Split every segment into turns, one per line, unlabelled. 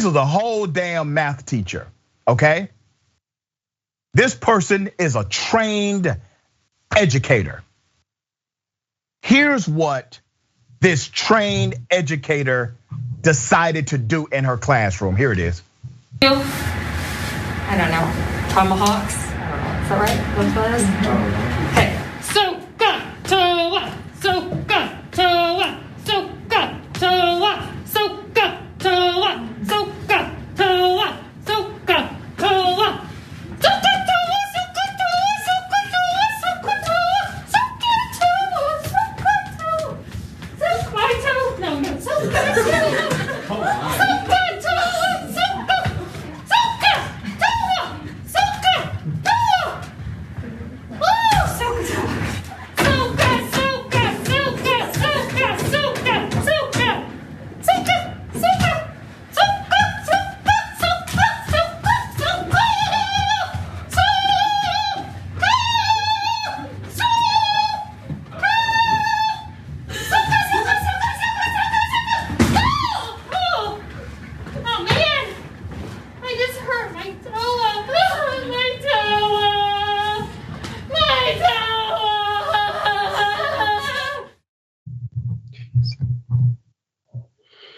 This is a whole damn math teacher, okay? This person is a trained educator. Here's what this trained educator decided to do in her classroom. Here it is.
I don't know. Tomahawks? I don't know. Is that right? That's what it is? Okay. So got to what? So got to what? So got to what? So got to what? So got to what? So got to what? So got to what? So got to what? So got to what? So got to what? So got to what? So got to what? So got to no no so got to so got to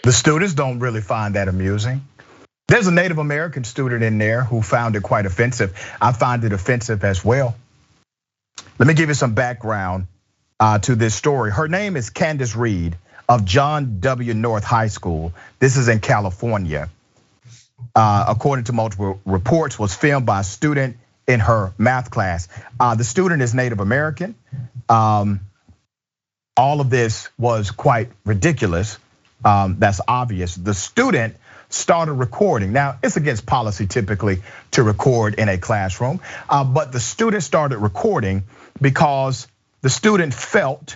The students don't really find that amusing. There's a Native American student in there who found it quite offensive. I find it offensive as well. Let me give you some background to this story. Her name is Candace Reed of John W. North High School. This is in California. According to multiple reports, was filmed by a student in her math class. The student is Native American. All of this was quite ridiculous. That's obvious. The student started recording. Now, it's against policy typically to record in a classroom, but the student started recording because the student felt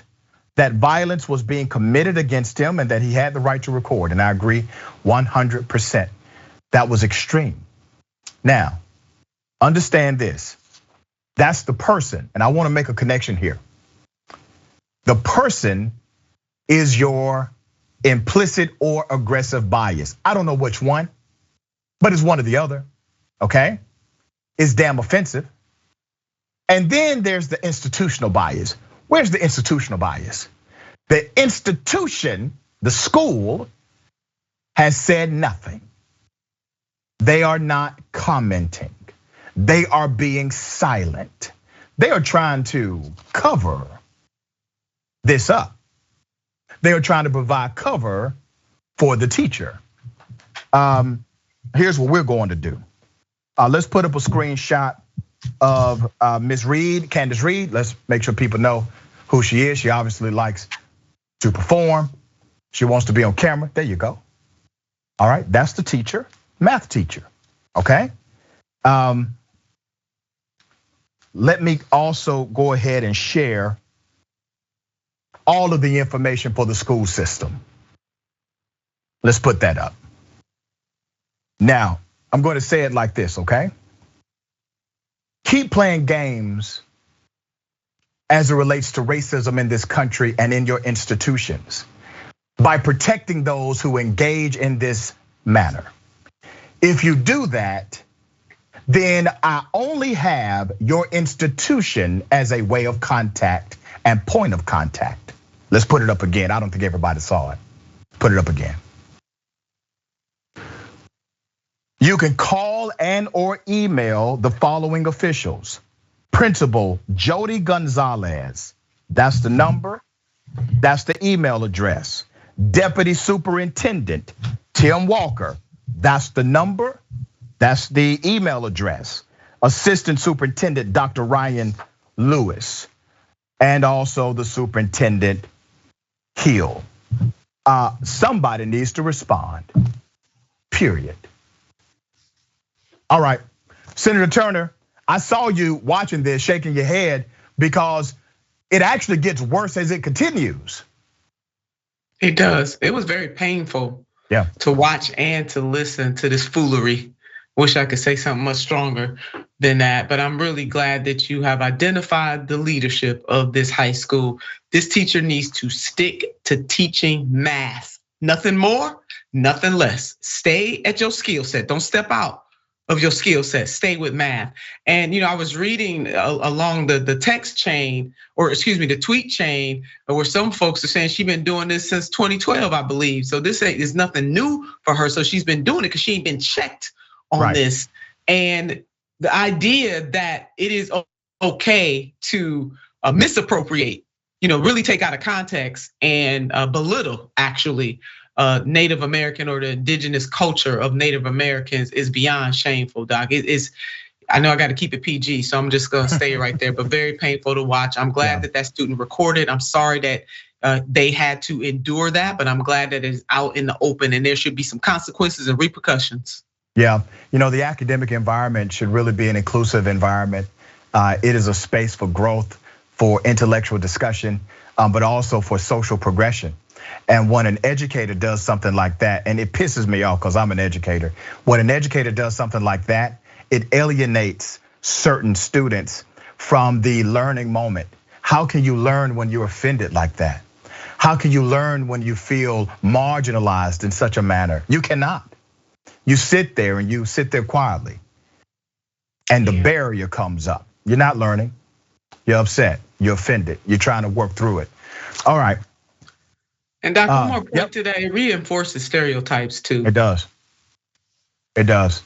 that violence was being committed against him and that he had the right to record. And I agree 100%. That was extreme. Now, understand this. That's the person, and I want to make a connection here. The person is your implicit or aggressive bias. I don't know which one, but it's one or the other, okay? It's damn offensive. And then there's the institutional bias. Where's the institutional bias? The institution, the school, has said nothing. They are not commenting. They are being silent. They are trying to cover this up. They are trying to provide cover for the teacher. Here's what we're going to do. Let's put up a screenshot of Ms. Reed, Candace Reed. Let's make sure people know who she is. She obviously likes to perform. She wants to be on camera. There you go. All right, that's the teacher, math teacher, okay? Let me also go ahead and share all of the information for the school system. Let's put that up. Now, I'm going to say it like this, okay? Keep playing games as it relates to racism in this country and in your institutions by protecting those who engage in this manner. If you do that, then I only have your institution as a way of contact and point of contact. Let's put it up again. I don't think everybody saw it. Put it up again. You can call and or email the following officials. Principal Jody Gonzalez, that's the number, that's the email address. Deputy Superintendent Tim Walker, that's the number, that's the email address. Assistant Superintendent Dr. Ryan Lewis, and also the Superintendent Hill. Somebody needs to respond, period. All right, Senator Turner, I saw you watching this, shaking your head because it actually gets worse as it continues.
It does. It was very painful to watch and to listen to this foolery. Wish I could say something much stronger than that, but I'm really glad that you have identified the leadership of this high school. This teacher needs to stick to teaching math. Nothing more, nothing less. Stay at your skill set. Don't step out of your skill set. Stay with math. And I was reading along the text chain, or excuse me, the tweet chain, where some folks are saying she's been doing this since 2012, I believe. So this is nothing new for her. So she's been doing it because she ain't been checked on this. And the idea that it is okay to misappropriate, really take out of context and belittle actually Native American or the indigenous culture of Native Americans is beyond shameful, Doc. It is. I know I got to keep it PG, so I'm just gonna stay right there. But very painful to watch. I'm glad that student recorded. I'm sorry that they had to endure that, but I'm glad that it's out in the open, and there should be some consequences and repercussions.
Yeah, the academic environment should really be an inclusive environment. It is a space for growth, for intellectual discussion, but also for social progression. And when an educator does something like that, and it pisses me off because I'm an educator, when an educator does something like that, it alienates certain students from the learning moment. How can you learn when you're offended like that? How can you learn when you feel marginalized in such a manner? You cannot. You sit there and you sit there quietly, and the barrier comes up. You're not learning, you're upset, you're offended, you're trying to work through it. All right.
And Doc, one more point today, it reinforces stereotypes too.
It does. It does.